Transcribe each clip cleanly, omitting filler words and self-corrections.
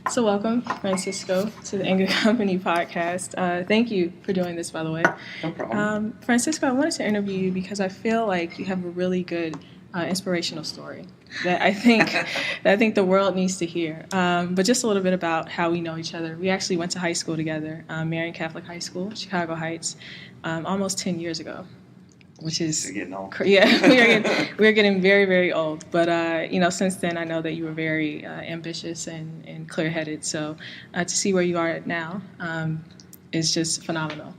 So welcome, Francisco, to the Angry Company podcast. Thank you for doing this, by the way. No problem. Francisco, I wanted to interview you because I feel like you have a really good inspirational story that I think the world needs to hear. But just a little bit about how we know each other. We actually went to high school together, Marian Catholic High School, Chicago Heights, almost 10 years ago. Which is getting old. Yeah, we're getting very, very old. But since then, I know that you were very ambitious and clear-headed. So to see where you are now is just phenomenal.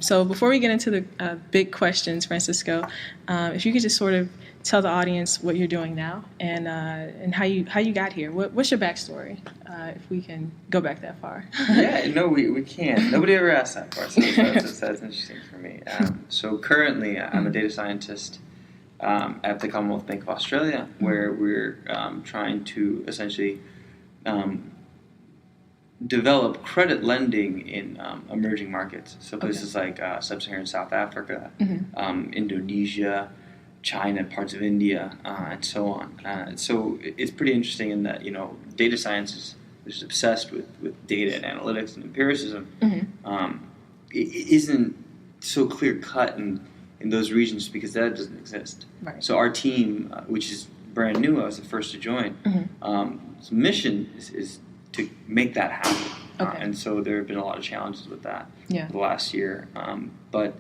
So before we get into the big questions, Francisco, if you could just sort of tell the audience what you're doing now and how you got here. What's your backstory? If we can go back that far. We can. Nobody ever asked that part, so that's interesting for me. So currently, I'm a data scientist at the Commonwealth Bank of Australia, where we're trying to essentially develop credit lending in emerging markets. So places like sub-Saharan South Africa, Indonesia, China, parts of India, and so on. So it's pretty interesting in that, data science is obsessed with data and analytics and empiricism. It isn't so clear-cut in those regions because that doesn't exist. Right. So our team, which is brand new, I was the first to join, mission is to make that happen. Okay. And so there have been a lot of challenges with that the last year. But,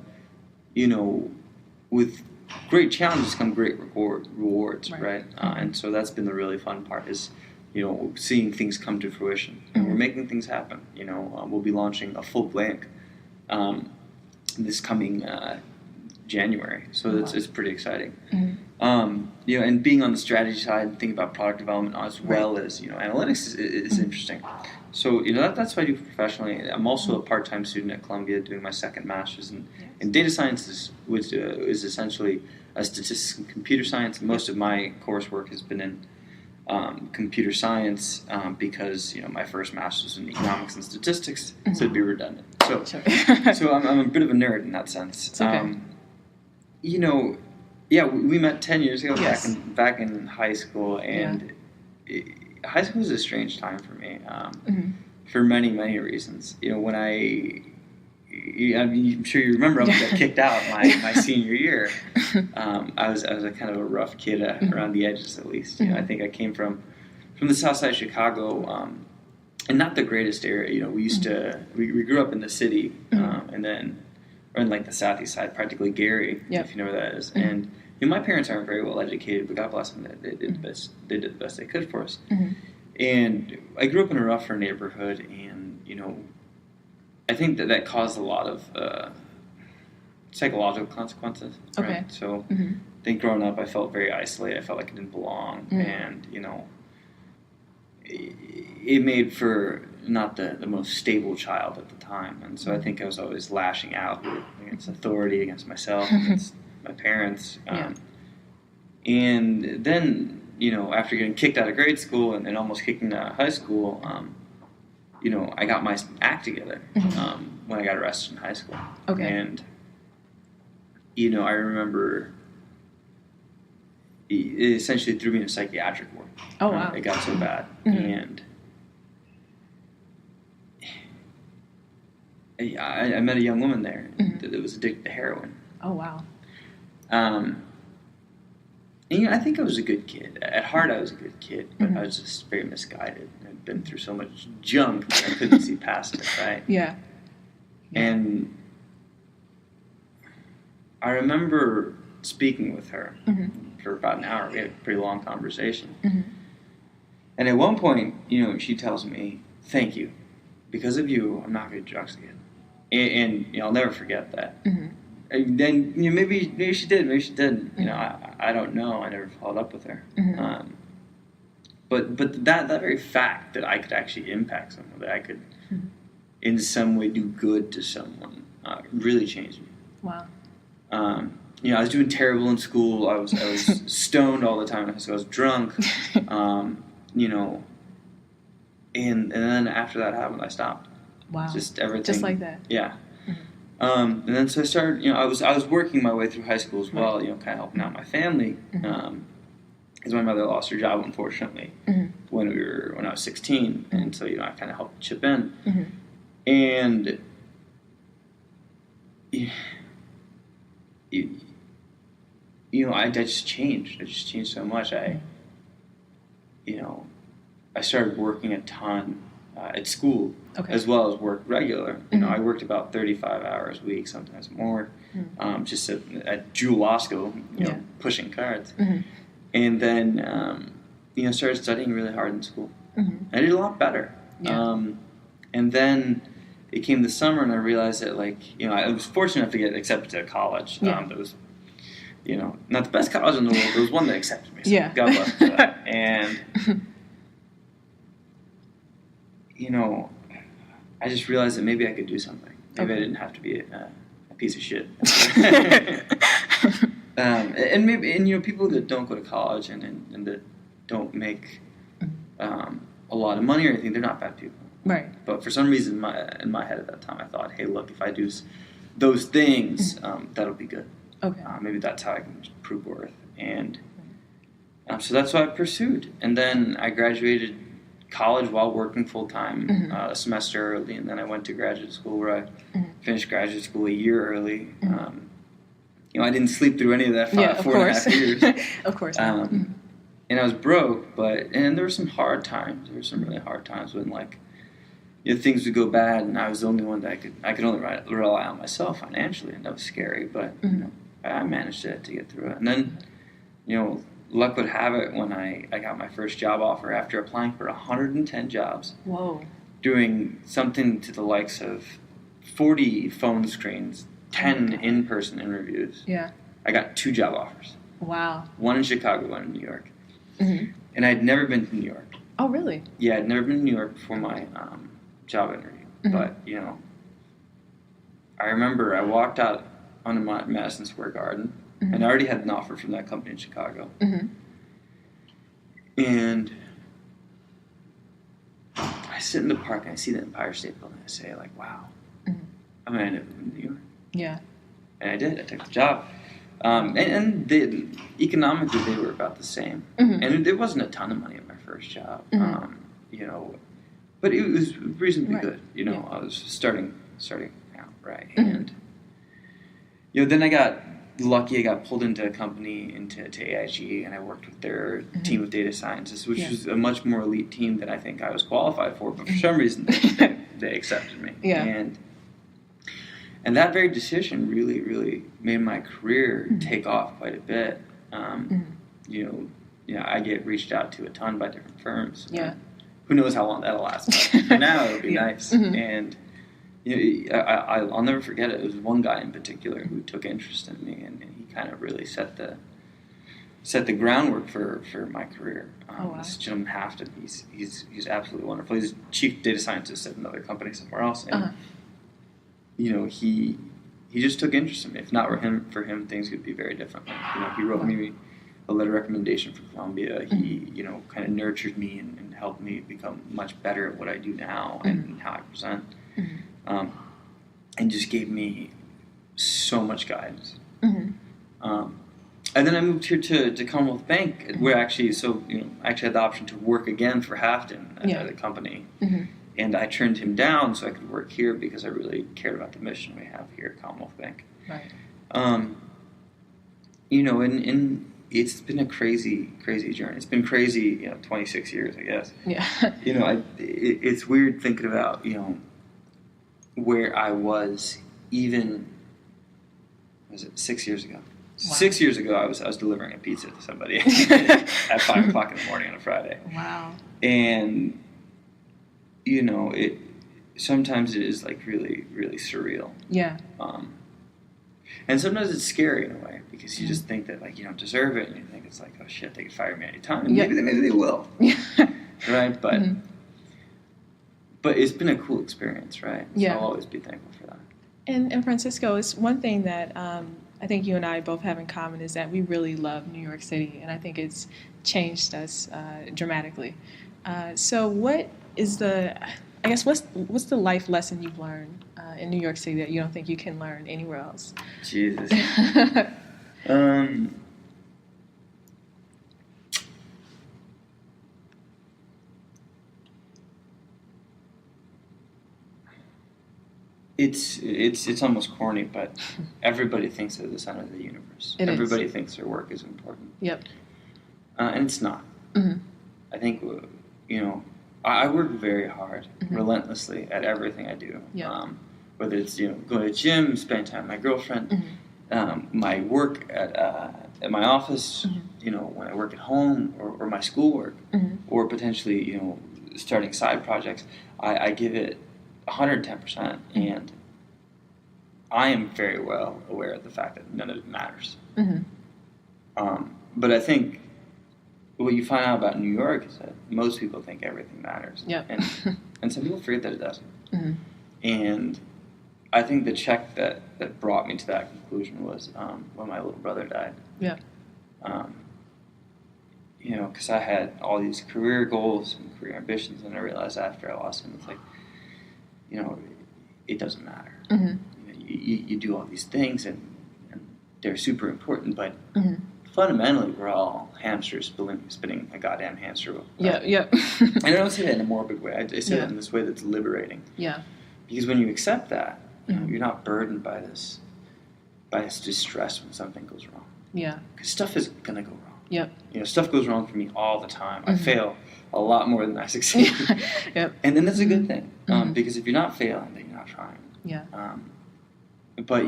with great challenges come great rewards, right? And so that's been the really fun part is, seeing things come to fruition. And we're making things happen. We'll be launching a full blank this coming January. So it's pretty exciting. And being on the strategy side and thinking about product development as well as, analytics is interesting. So, that's what I do professionally. I'm also a part-time student at Columbia doing my second master's in data science, which is essentially a statistics and computer science. Most of my coursework has been in computer science because, my first master's in economics and statistics, so it'd be redundant. So, so I'm a bit of a nerd in that sense. It's okay. We met 10 years ago back in high school, and high school was a strange time for me for many, many reasons. When I'm sure you remember, I got kicked out my senior year. I was a kind of a rough kid around the edges, at least. I think I came from the south side of Chicago, and not the greatest area. We used to we grew up in the city, and then or in like the southeast side, practically Gary, if you know where that is. And my parents aren't very well educated, but God bless them, they did the best they could for us. And I grew up in a rougher neighborhood, and I think that caused a lot of psychological consequences. Okay. Right? So I think growing up, I felt very isolated. I felt like I didn't belong, and it made for not the most stable child at the time. And so I think I was always lashing out against authority, against myself, against my parents. And then, after getting kicked out of grade school and almost kicked out of high school, I got my act together when I got arrested in high school. Okay. And, I remember it essentially threw me in a psychiatric ward. Oh, wow. It got so bad. And I met a young woman there that was addicted to heroin. Oh, wow. And, I think I was a good kid. At heart, I was a good kid, but I was just very misguided. I'd been through so much junk that I couldn't see past it, right? Yeah. And I remember speaking with her for about an hour. We had a pretty long conversation. And at one point, she tells me, "Thank you. Because of you, I'm not going to do drugs again." And I'll never forget that. And then maybe she did, maybe she didn't. I don't know. I never followed up with her. But that very fact that I could actually impact someone, that I could in some way do good to someone, really changed me. Wow. I was doing terrible in school. I was stoned all the time, so I was drunk. And then after that happened, I stopped. Wow. Just everything. Just like that. Yeah. And then so I started, I was working my way through high school as well, kind of helping out my family. because my mother lost her job, unfortunately, when I was 16, and so I kind of helped chip in, and I just changed. I just changed so much. I started working a ton at school, as well as work regular. I worked about 35 hours a week, sometimes more, just at Jewel Law School, pushing cards. And then, started studying really hard in school. I did a lot better. And then it came the summer, and I realized that, I was fortunate enough to get accepted to college. That was, not the best college in the world, but it was one that accepted me. So God bless for that. And, I just realized that maybe I could do something. Maybe I didn't have to be a piece of shit. And people that don't go to college and that don't make a lot of money or anything, they're not bad people. Right. But for some reason, in my head at that time, I thought, hey, look, if I do those things, that'll be good. Okay. Maybe that's how I can prove worth. And so that's what I pursued. And then I graduated college while working full-time a semester early, and then I went to graduate school where I finished graduate school a year early. I didn't sleep through any of that 4.5 years. Of course. And I was broke, and there were some hard times. There were some really hard times when, things would go bad, and I was the only one that I could only rely on myself financially, and that was scary. But I managed to get through it. And then, luck would have it when I got my first job offer after applying for 110 jobs. Whoa. Doing something to the likes of 40 phone screens, 10 in-person interviews. Yeah. I got 2 job offers. Wow. One in Chicago, one in New York. And I'd never been to New York. Oh, really? Yeah, I'd never been to New York before my job interview. But, I remember I walked out onto Madison Square Garden, and I already had an offer from that company in Chicago. And I sit in the park, and I see the Empire State Building, and I say, wow, I'm going to end up in New York. Yeah. And I did. I took the job. Economically, they were about the same. And there wasn't a ton of money at my first job, but it was reasonably good. I was starting out, right? And, then I got lucky. I got pulled into a company, into AIG, and I worked with their team of data scientists, which was a much more elite team than I think I was qualified for, but for some reason they accepted me. Yeah. And that very decision really, really made my career take off quite a bit. I get reached out to a ton by different firms. Yeah. Who knows how long that'll last? But for now, it'll be nice. And I'll never forget it. It was one guy in particular who took interest in me, and he kind of really set the groundwork for my career. This gentleman Hafton, he's absolutely wonderful. He's chief data scientist at another company somewhere else, and he just took interest in me. If not for him, things could be very different. He wrote me a letter of recommendation for Columbia. He, kind of nurtured me and helped me become much better at what I do now and how I present. And just gave me so much guidance. And then I moved here to Commonwealth Bank, where I actually had the option to work again for Hafton at the company. And I turned him down so I could work here because I really cared about the mission we have here at Commonwealth Bank. Right. And it's been a crazy, crazy journey. It's been crazy, 26 years, I guess. Yeah. It's weird thinking about, where I was even, 6 years ago? Wow. 6 years ago, I was delivering a pizza to somebody at 5 o'clock in the morning on a Friday. Wow. And, sometimes it is really, really surreal. Yeah. And sometimes it's scary in a way because you just think that you don't deserve it, and you think it's oh shit, they could fire me any time, and maybe they will. Right? But but it's been a cool experience, right? So I'll always be thankful for that. And Francisco, it's one thing that I think you and I both have in common is that we really love New York City, and I think it's changed us dramatically. So what is what's the life lesson you've learned in New York City that you don't think you can learn anywhere else? Jesus. It's almost corny, but everybody thinks they're the center of the universe. Everybody thinks their work is important. Yep. And it's not. Mm-hmm. I think, I work very hard, relentlessly at everything I do. Yep. Whether it's going to the gym, spending time with my girlfriend, my work at my office, when I work at home, or my schoolwork, or potentially starting side projects. I give it 110%, and I am very well aware of the fact that none of it matters. But I think what you find out about New York is that most people think everything matters. Yep. And some people forget that it doesn't. And I think the check that brought me to that conclusion was when my little brother died. Yeah. Because I had all these career goals and career ambitions, and I realized after I lost him, it's like, it doesn't matter. You do all these things, and they're super important, but fundamentally, we're all hamsters spinning a goddamn hamster wheel. Right? Yeah. And I don't say that in a morbid way. I say that in this way that's liberating. Yeah. Because when you accept that, you're not burdened by this distress when something goes wrong. Yeah. Because stuff is gonna go wrong. Yep. Stuff goes wrong for me all the time. I fail a lot more than I succeed. Yep. And then that's a good thing. Because if you're not failing, then you're not trying. Yeah. But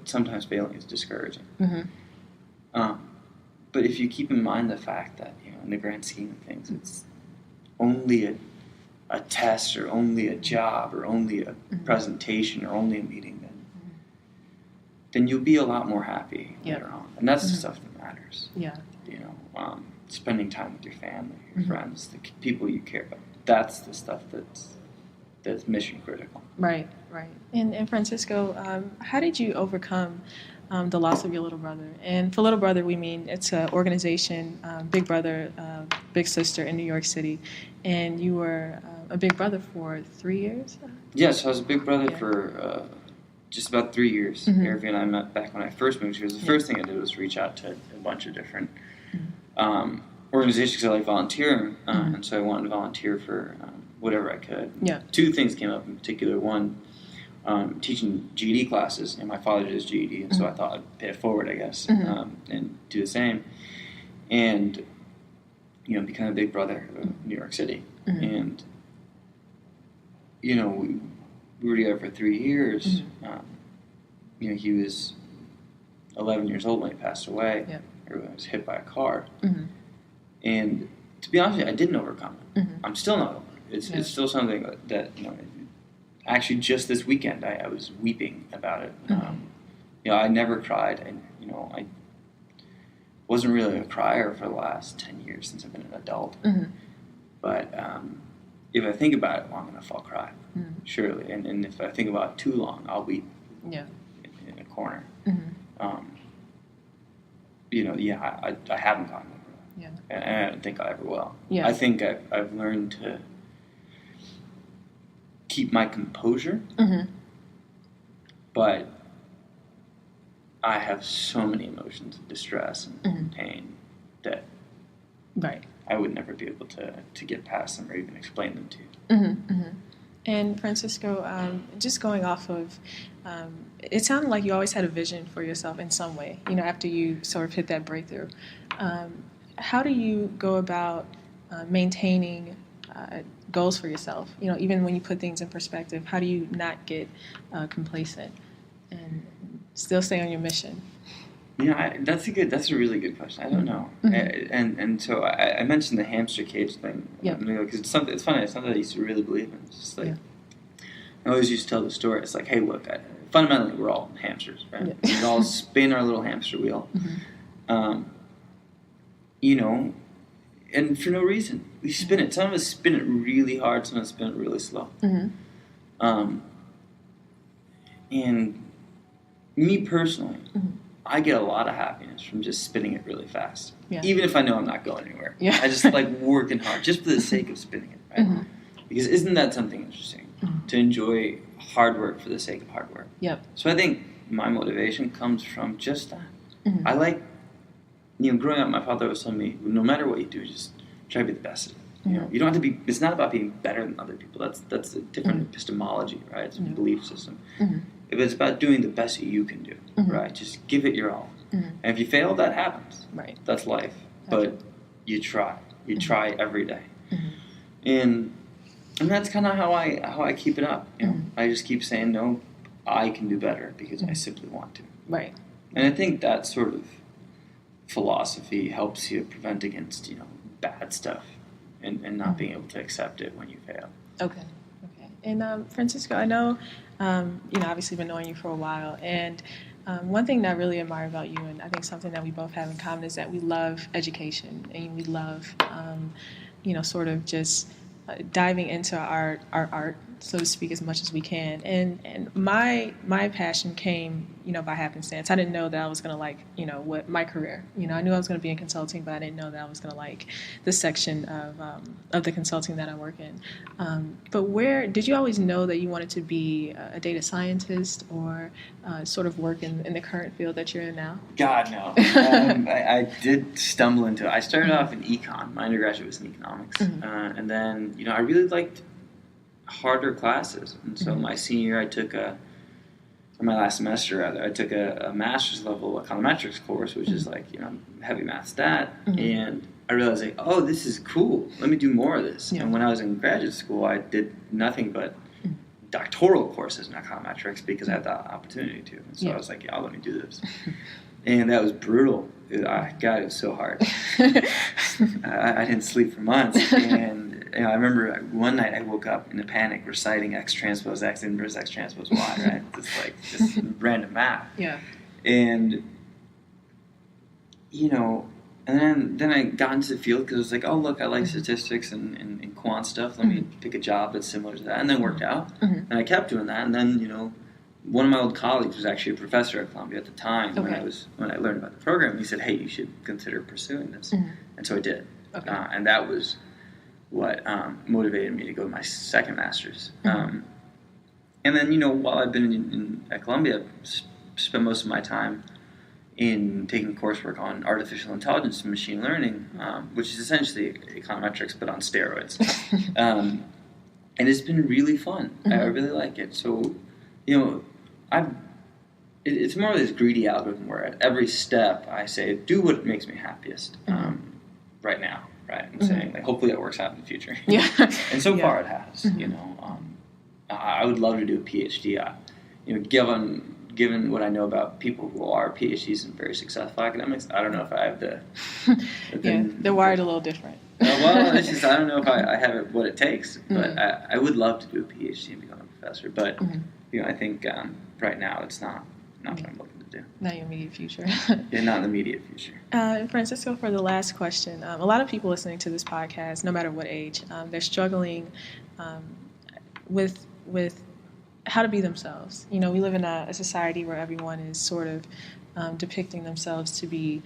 sometimes failing is discouraging. But if you keep in mind the fact that in the grand scheme of things, it's only a test, or only a job, or only a presentation, or only a meeting, then you'll be a lot more happy later on. And that's the stuff that matters. Yeah. Spending time with your family, your friends, the people you care about. That's the stuff that's mission critical. Right. And Francisco, how did you overcome the loss of your little brother? And for little brother, we mean it's an organization, big brother, big sister in New York City, and you were a big brother for 3 years? Yes, I was a big brother for just about 3 years. Eric and I met back when I first moved here. The first thing I did was reach out to a bunch of different organizations, because I like volunteering, and so I wanted to volunteer for whatever I could. Yeah. 2 things came up in particular. One, teaching GED classes, and my father did his GED, and so I thought I'd pay it forward, I guess, and do the same. And become a big brother of New York City. And we were together for 3 years. He was 11 years old when he passed away. Yeah. Or was hit by a car. And to be honest with you, I didn't overcome it. I'm still not over it. It's still something that actually just this weekend I was weeping about it. I never cried, and I wasn't really a crier for the last 10 years since I've been an adult. But if I think about it long enough, I'll cry, surely. And if I think about it too long, I'll weep in a corner. I haven't gotten over it. Yeah. And I don't think I ever will. Yeah. I think I've learned to keep my composure, but I have so many emotions of distress and pain that I would never be able to get past them or even explain them to you. And Francisco, just going off of, it sounded like you always had a vision for yourself in some way, after you sort of hit that breakthrough. How do you go about maintaining goals for yourself? Even when you put things in perspective, how do you not get complacent and still stay on your mission? That's a really good question. I don't know. And so I mentioned the hamster cage thing. Because it's funny. It's something I used to really believe in. It's just like, I always used to tell the story. It's like, hey, look, fundamentally we're all hamsters, right? We all spin our little hamster wheel. And for no reason. We spin it. Some of us spin it really hard, some of us spin it really slow. And me personally, I get a lot of happiness from just spinning it really fast. Even if I know I'm not going anywhere. I just like working hard, just for the sake of spinning it, right? Because isn't that something interesting? To enjoy hard work for the sake of hard work. So I think my motivation comes from just that. I like, growing up, my father was telling me, no matter what you do, just try to be the best at it. You know, you don't have to be. It's not about being better than other people. That's a different epistemology, right? It's a belief system. If it's about doing the best that you can do, right? Just give it your all. And if you fail, that happens. Right. That's life. But you try. You try every day. And that's kind of how I keep it up. You know, I just keep saying, no, I can do better because I simply want to. Right. And I think that sort of philosophy helps you prevent against, bad stuff and not being able to accept it when you fail. Okay. And Francisco, I know, obviously been knowing you for a while, and one thing that I really admire about you, and I think something that we both have in common, is that we love education, and we love, sort of just diving into our art, so to speak, as much as we can. And my passion came, by happenstance. I didn't know that I was going to like, what my career. I knew I was going to be in consulting, but I didn't know that I was going to like the section of the consulting that I work in. But where did you always know that you wanted to be a data scientist or sort of work in the current field that you're in now? God, no. I did stumble into it. I started off in econ. My undergraduate was in economics. And then, I really liked harder classes. And so my senior year, or my last semester rather, I took a master's level econometrics course, which is like, heavy math stat. And I realized, like, oh, this is cool. Let me do more of this. And when I was in graduate school, I did nothing but doctoral courses in econometrics because I had the opportunity to. And so I was like, yeah, let me do this. And that was brutal. God, it was so hard. I didn't sleep for months. And I remember one night I woke up in a panic reciting X transpose X inverse X transpose Y, right? Just random math. Yeah. And, and then I got into the field because I was like, oh, look, I like statistics and quant stuff. Let me pick a job that's similar to that. And then worked out. And I kept doing that. And then, one of my old colleagues was actually a professor at Columbia at the time when I learned about the program. He said, hey, you should consider pursuing this. And so I did. And that was what motivated me to go to my second master's. And then, while I've been at Columbia, I've spent most of my time in taking coursework on artificial intelligence and machine learning, which is essentially econometrics but on steroids. And it's been really fun. I really like it. So, it's more of this greedy algorithm where at every step I say, do what makes me happiest right now, right? And saying, like, hopefully that works out in the future. Yeah. And so far it has, I would love to do a PhD. Given what I know about people who are PhDs and very successful academics, I don't know if I have the they're wired a little different. Well, it's just I don't know if I have what it takes, but I would love to do a PhD and become a professor. But I think right now it's not what I'm looking to do. Not your immediate future. Yeah, not in the immediate future. Francisco, for the last question, a lot of people listening to this podcast, no matter what age, they're struggling with how to be themselves. We live in a society where everyone is sort of depicting themselves to be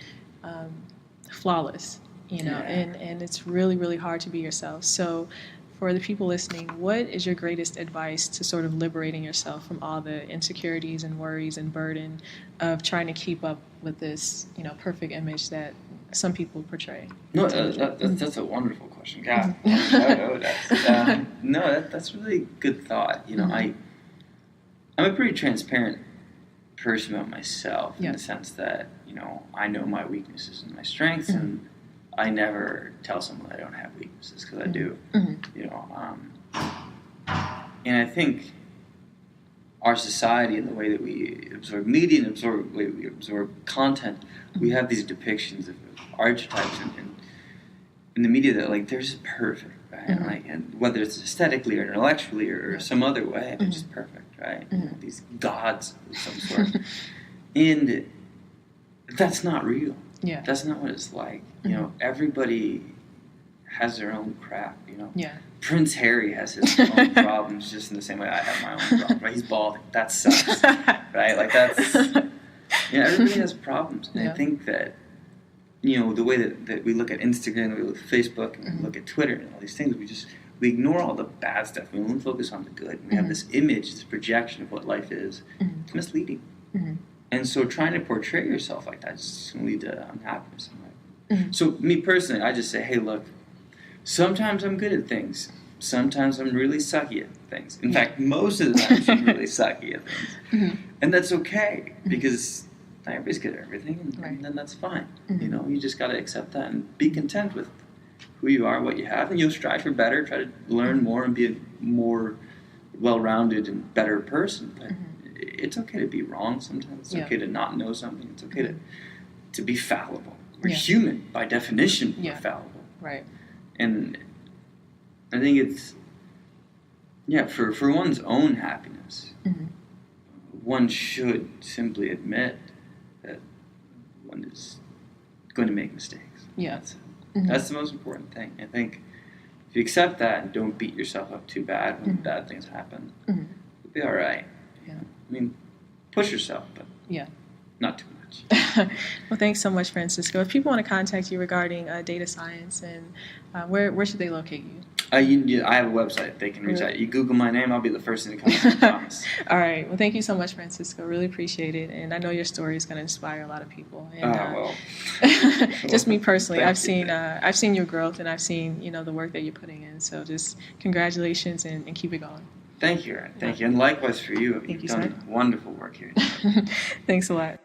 flawless, and it's really, really hard to be yourself. So for the people listening, what is your greatest advice to sort of liberating yourself from all the insecurities and worries and burden of trying to keep up with this, perfect image that some people portray? No, that's a wonderful question. God, that's really a good thought. I'm a pretty transparent person about myself in the sense that, I know my weaknesses and my strengths, and I never tell someone I don't have weaknesses because I do. And I think our society and the way that we absorb media and the way we absorb content, we have these depictions of archetypes in the media that, like, they're just perfect, right? And whether it's aesthetically or intellectually or some other way, they're just perfect, right? These gods of some sort. And that's not real. Yeah. That's not what it's like. Everybody has their own crap, Yeah. Prince Harry has his own problems just in the same way I have my own problems, right? He's bald. That sucks, right? Like, that's... everybody has problems. And I think that, the way that we look at Instagram, we look at Facebook, and we look at Twitter and all these things, we ignore all the bad stuff. We only focus on the good. We have this image, this projection of what life is. It's misleading. And so trying to portray yourself like that is just going to lead to unhappiness in life. So me personally, I just say, hey, look, Sometimes I'm good at things. Sometimes I'm really sucky at things. In fact, most of the time I'm really sucky at things. Mm-hmm. And that's okay, because not everybody's good at everything, and then that's fine. Mm-hmm. You know, you just got to accept that and be content with who you are, what you have, and you'll strive for better, try to learn more and be a more well-rounded and better person. But it's okay to be wrong sometimes. It's okay to not know something. It's okay to be fallible. We're human. By definition, we're fallible. Right. And I think it's, for one's own happiness, one should simply admit that one is going to make mistakes. Yeah. That's the most important thing. I think if you accept that and don't beat yourself up too bad when bad things happen, you'll be all right. Yeah. I mean, push yourself, but not too much. Well, thanks so much, Francisco. If people want to contact you regarding data science, and where should they locate you? I have a website they can reach out. You Google my name, I'll be the first thing to come up, I promise. All right. Well, thank you so much, Francisco. Really appreciate it. And I know your story is going to inspire a lot of people. And, just me personally, I've seen your growth, and I've seen, the work that you're putting in. So just congratulations and keep it going. Thank you, Erin. Thank you. And likewise for you. You've done wonderful work here. Thanks a lot.